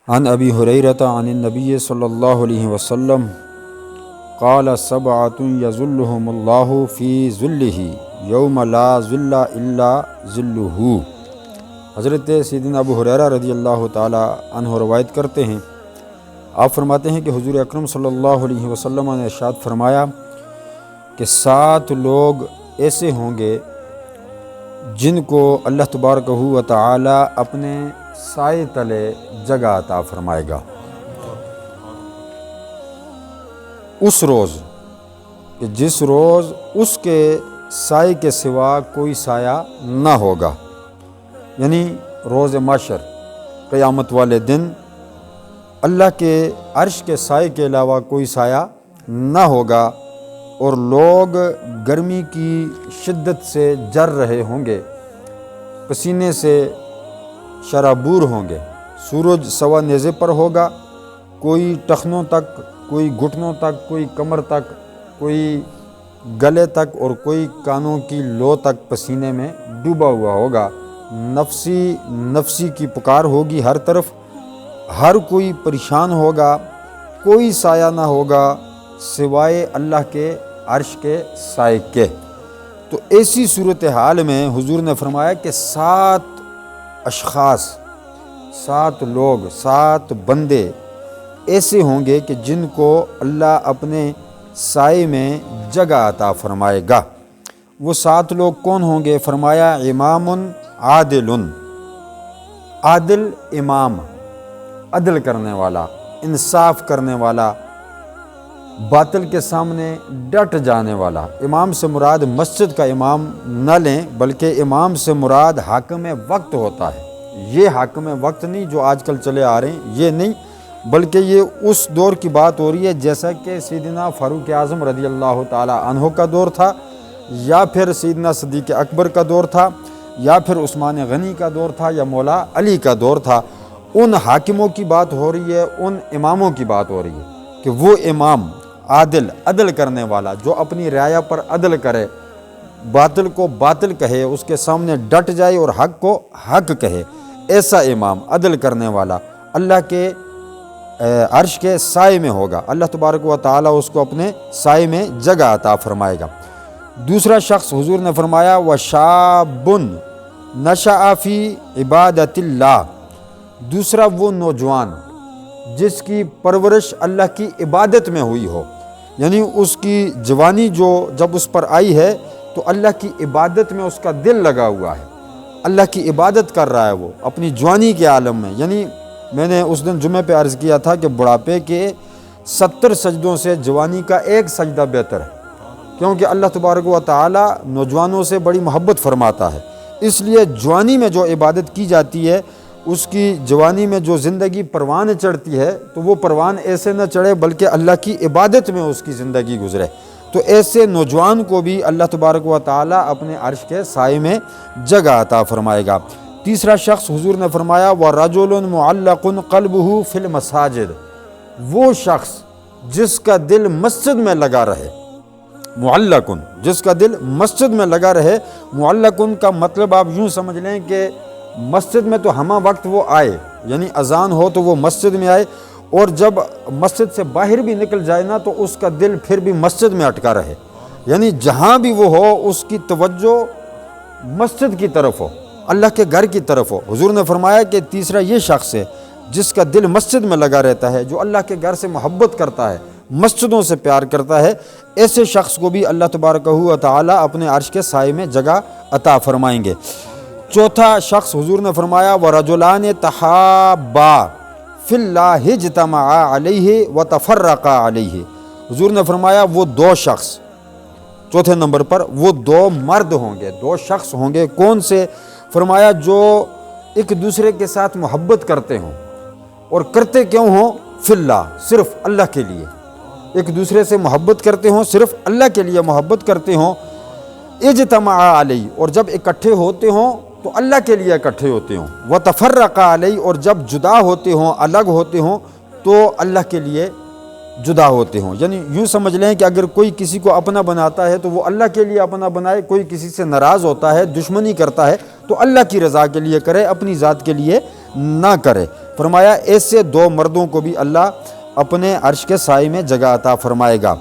عن ابی ہریرۃ عن النبی صلی اللہ علیہ وسلم قال سبعۃ یظلهم اللہ فی ظلہ یوم لا ظل الا ظلہ۔ حضرت سیدنا ابو ہریرہ رضی اللہ تعالی عنہ روایت کرتے ہیں، آپ فرماتے ہیں کہ حضور اکرم صلی اللہ علیہ وسلم نے ارشاد فرمایا کہ 7 لوگ ایسے ہوں گے جن کو اللہ تبارک و تعالی اپنے سائے تلے جگہ عطا فرمائے گا اس روز کہ جس روز اس کے سائے کے سوا کوئی سایہ نہ ہوگا، یعنی روز محشر، قیامت والے دن اللہ کے عرش کے سائے کے علاوہ کوئی سایہ نہ ہوگا، اور لوگ گرمی کی شدت سے جر رہے ہوں گے، پسینے سے شرابور ہوں گے، سورج سوا نیزے پر ہوگا، کوئی ٹخنوں تک، کوئی گھٹنوں تک، کوئی کمر تک، کوئی گلے تک، اور کوئی کانوں کی لو تک پسینے میں ڈوبا ہوا ہوگا۔ نفسی نفسی کی پکار ہوگی ہر طرف، ہر کوئی پریشان ہوگا، کوئی سایہ نہ ہوگا سوائے اللہ کے عرش کے سائے کے۔ تو ایسی صورتحال میں حضور نے فرمایا کہ 7 اشخاص، 7 لوگ، 7 بندے ایسے ہوں گے کہ جن کو اللہ اپنے سائے میں جگہ عطا فرمائے گا۔ وہ 7 لوگ کون ہوں گے؟ فرمایا امام عادل، عادل امام، عدل کرنے والا، انصاف کرنے والا، باطل کے سامنے ڈٹ جانے والا۔ امام سے مراد مسجد کا امام نہ لیں، بلکہ امام سے مراد حاکم وقت ہوتا ہے۔ یہ حاکم وقت نہیں جو آج کل چلے آ رہے ہیں، یہ نہیں، بلکہ یہ اس دور کی بات ہو رہی ہے جیسا کہ سیدنا فاروق اعظم رضی اللہ تعالی عنہ کا دور تھا، یا پھر سیدنا صدیق اکبر کا دور تھا، یا پھر عثمان غنی کا دور تھا، یا مولا علی کا دور تھا۔ ان حاکموں کی بات ہو رہی ہے، ان اماموں کی بات ہو رہی ہے کہ وہ امام عادل، عدل کرنے والا، جو اپنی رعایا پر عدل کرے، باطل کو باطل کہے، اس کے سامنے ڈٹ جائے اور حق کو حق کہے، ایسا امام عدل کرنے والا اللہ کے عرش کے سائے میں ہوگا۔ اللہ تبارک و تعالی اس کو اپنے سائے میں جگہ عطا فرمائے گا۔ دوسرا شخص حضور نے فرمایا وَشَابٌ نَشَأَ فِي عِبَادَةِ اللَّهِ، دوسرا وہ نوجوان جس کی پرورش اللہ کی عبادت میں ہوئی ہو، یعنی اس کی جوانی جو جب اس پر آئی ہے تو اللہ کی عبادت میں اس کا دل لگا ہوا ہے، اللہ کی عبادت کر رہا ہے وہ اپنی جوانی کے عالم میں۔ یعنی میں نے اس دن جمعہ پہ عرض کیا تھا کہ بڑھاپے کے 70 سجدوں سے جوانی کا ایک سجدہ بہتر ہے، کیونکہ اللہ تبارک و تعالی نوجوانوں سے بڑی محبت فرماتا ہے۔ اس لیے جوانی میں جو عبادت کی جاتی ہے، اس کی جوانی میں جو زندگی پروان چڑھتی ہے، تو وہ پروان ایسے نہ چڑھے بلکہ اللہ کی عبادت میں اس کی زندگی گزرے۔ تو ایسے نوجوان کو بھی اللہ تبارک و تعالی اپنے عرش کے سائے میں جگہ عطا فرمائے گا۔ تیسرا شخص حضور نے فرمایا وَرَجُلٌ مُعَلَّقٌ قَلْبُهُ فِي الْمَسَاجِدِ، وہ شخص جس کا دل مسجد میں لگا رہے، معلقن، جس کا دل مسجد میں لگا رہے۔ معلقن کا مطلب آپ یوں سمجھ لیں کہ مسجد میں تو ہمہ وقت وہ آئے، یعنی اذان ہو تو وہ مسجد میں آئے، اور جب مسجد سے باہر بھی نکل جائے نا تو اس کا دل پھر بھی مسجد میں اٹکا رہے، یعنی جہاں بھی وہ ہو اس کی توجہ مسجد کی طرف ہو، اللہ کے گھر کی طرف ہو۔ حضور نے فرمایا کہ تیسرا یہ شخص ہے جس کا دل مسجد میں لگا رہتا ہے، جو اللہ کے گھر سے محبت کرتا ہے، مسجدوں سے پیار کرتا ہے، ایسے شخص کو بھی اللہ تبارک و تعالی اپنے عرش کے سائے میں جگہ عطا فرمائیں گے۔ چوتھا شخص حضور نے فرمایا وَرَجُلَانِ تَحَابَّا فِي اللَّهِ اجْتَمَعَا عَلَيْهِ وَتَفَرَّقَا عَلَيْهِ، حضور نے فرمایا وہ 2 شخص، چوتھے نمبر پر وہ 2 مرد ہوں گے، 2 شخص ہوں گے۔ کون سے؟ فرمایا جو ایک دوسرے کے ساتھ محبت کرتے ہوں، اور کرتے کیوں ہوں؟ فی اللہ، صرف اللہ کے لیے، ایک دوسرے سے محبت کرتے ہوں، صرف اللہ کے لیے محبت کرتے ہوں۔ اجتماع علیہ، اور جب اکٹھے ہوتے ہوں تو اللہ کے لیے اکٹھے ہوتے ہوں۔ وتفرقا علیہ، اور جب جدا ہوتے ہوں، الگ ہوتے ہوں تو اللہ کے لیے جدا ہوتے ہوں۔ یعنی یوں سمجھ لیں کہ اگر کوئی کسی کو اپنا بناتا ہے تو وہ اللہ کے لیے اپنا بنائے، کوئی کسی سے ناراض ہوتا ہے، دشمنی کرتا ہے تو اللہ کی رضا کے لیے کرے، اپنی ذات کے لیے نہ کرے۔ فرمایا ایسے دو مردوں کو بھی اللہ اپنے عرش کے سائے میں جگہ عطا فرمائے گا۔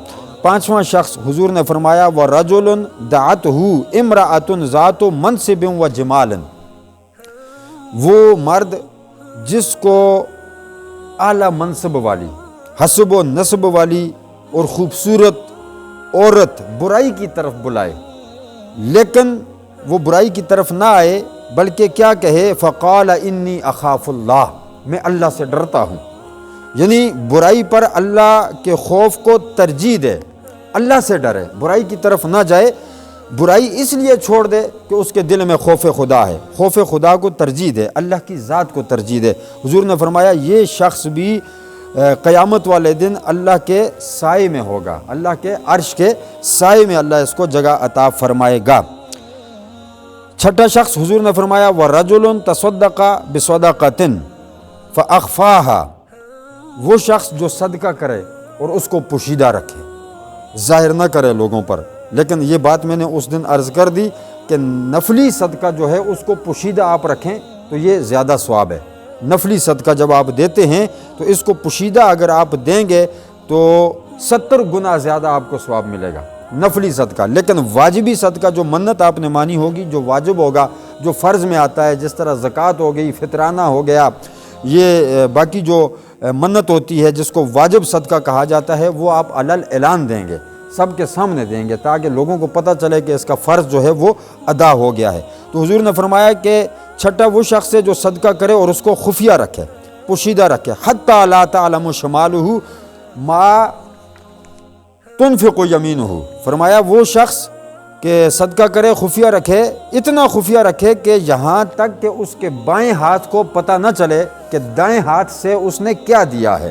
پانچواں شخص حضور نے فرمایا وَرَجُلٌ دَعَتْهُ امْرَأَةٌ ذَاتُ مَنْصِبٍ وَجَمَالٍ، وہ مرد جس کو اعلیٰ منصب والی، حسب و نسب والی اور خوبصورت عورت برائی کی طرف بلائے، لیکن وہ برائی کی طرف نہ آئے بلکہ کیا کہے فقال انی اخاف اللہ، میں اللہ سے ڈرتا ہوں، یعنی برائی پر اللہ کے خوف کو ترجیح دے، اللہ سے ڈرے، برائی کی طرف نہ جائے، برائی اس لیے چھوڑ دے کہ اس کے دل میں خوف خدا ہے، خوف خدا کو ترجیح دے، اللہ کی ذات کو ترجیح دے۔ حضور نے فرمایا یہ شخص بھی قیامت والے دن اللہ کے سائے میں ہوگا، اللہ کے عرش کے سائے میں اللہ اس کو جگہ عطا فرمائے گا۔ چھٹا شخص حضور نے فرمایا وَرَجُلٌ تَصَدَّقَ بِصَدَقَةٍ فَأَخْفَاهَا، وہ شخص جو صدقہ کرے اور اس کو پوشیدہ رکھے، ظاہر نہ کرے لوگوں پر، لیکن یہ بات میں نے اس دن عرض کر دی کہ نفلی صدقہ جو ہے اس کو پوشیدہ آپ رکھیں تو یہ زیادہ ثواب ہے۔ نفلی صدقہ جب آپ دیتے ہیں تو اس کو پوشیدہ اگر آپ دیں گے تو 70 گنا زیادہ آپ کو ثواب ملے گا نفلی صدقہ۔ لیکن واجبی صدقہ جو منت آپ نے مانی ہوگی، جو واجب ہوگا، جو فرض میں آتا ہے، جس طرح زکوٰۃ ہو گئی، فطرانہ ہو گیا، یہ باقی جو منت ہوتی ہے جس کو واجب صدقہ کہا جاتا ہے، وہ آپ علل اعلان دیں گے، سب کے سامنے دیں گے تاکہ لوگوں کو پتہ چلے کہ اس کا فرض جو ہے وہ ادا ہو گیا ہے۔ تو حضور نے فرمایا کہ چھٹا وہ شخص ہے جو صدقہ کرے اور اس کو خفیہ رکھے، پوشیدہ رکھے، حتی لا تعلم شمالہ ما تنفق یمینہ، فرمایا وہ شخص کہ صدقہ کرے خفیہ رکھے، اتنا خفیہ رکھے کہ یہاں تک کہ اس کے بائیں ہاتھ کو پتہ نہ چلے کہ دائیں ہاتھ سے اس نے کیا دیا ہے،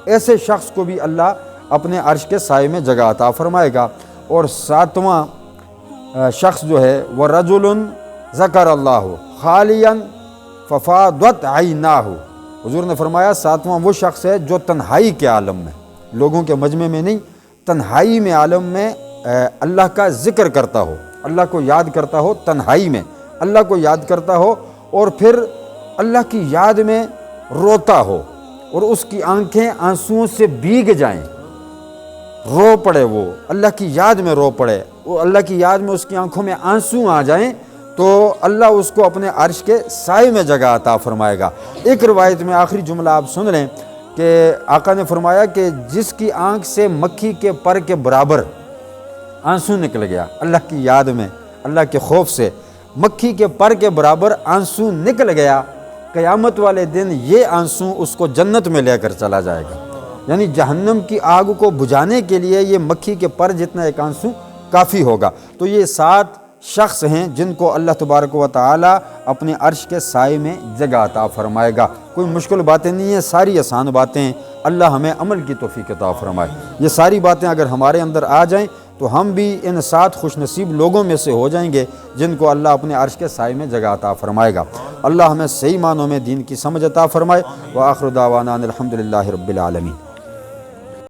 ایسے شخص کو بھی اللہ اپنے عرش کے سائے میں جگہ عطا فرمائے گا۔ اور ساتواں شخص جو ہے وہ رجل ذکر اللہ خالیا ففاضت عیناہ، حضور نے فرمایا ساتواں وہ شخص ہے جو تنہائی کے عالم میں، لوگوں کے مجمع میں نہیں، تنہائی میں عالم میں اللہ کا ذکر کرتا ہو، اللہ کو یاد کرتا ہو، تنہائی میں اللہ کو یاد کرتا ہو، اور پھر اللہ کی یاد میں روتا ہو اور اس کی آنکھیں آنسوؤں سے بھیگ جائیں، رو پڑے، وہ اللہ کی یاد میں رو پڑے، وہ اللہ کی یاد میں اس کی آنکھوں میں آنسو آ جائیں، تو اللہ اس کو اپنے عرش کے سائے میں جگہ عطا فرمائے گا۔ ایک روایت میں آخری جملہ آپ سن لیں کہ آقا نے فرمایا کہ جس کی آنکھ سے مکھی کے پر کے برابر آنسو نکل گیا، اللہ کی یاد میں، اللہ کے خوف سے مکھی کے پر کے برابر آنسو نکل گیا، قیامت والے دن یہ آنسو اس کو جنت میں لے کر چلا جائے گا، یعنی جہنم کی آگ کو بجھانے کے لیے یہ مکھی کے پر جتنا ایک آنسو کافی ہوگا۔ تو یہ 7 شخص ہیں جن کو اللہ تبارک و تعالی اپنے عرش کے سائے میں جگہ عطا فرمائے گا۔ کوئی مشکل باتیں نہیں ہیں، ساری آسان باتیں ہیں، اللہ ہمیں عمل کی توفیق عطا فرمائے۔ یہ ساری باتیں اگر ہمارے اندر آ جائیں تو ہم بھی ان 7 خوش نصیب لوگوں میں سے ہو جائیں گے جن کو اللہ اپنے عرش کے سائے میں جگہ عطا فرمائے گا۔ اللہ ہمیں صحیح معنوں میں دین کی سمجھ عطا فرمائے۔ وآخر دعوانا الحمدللہ رب العالمین۔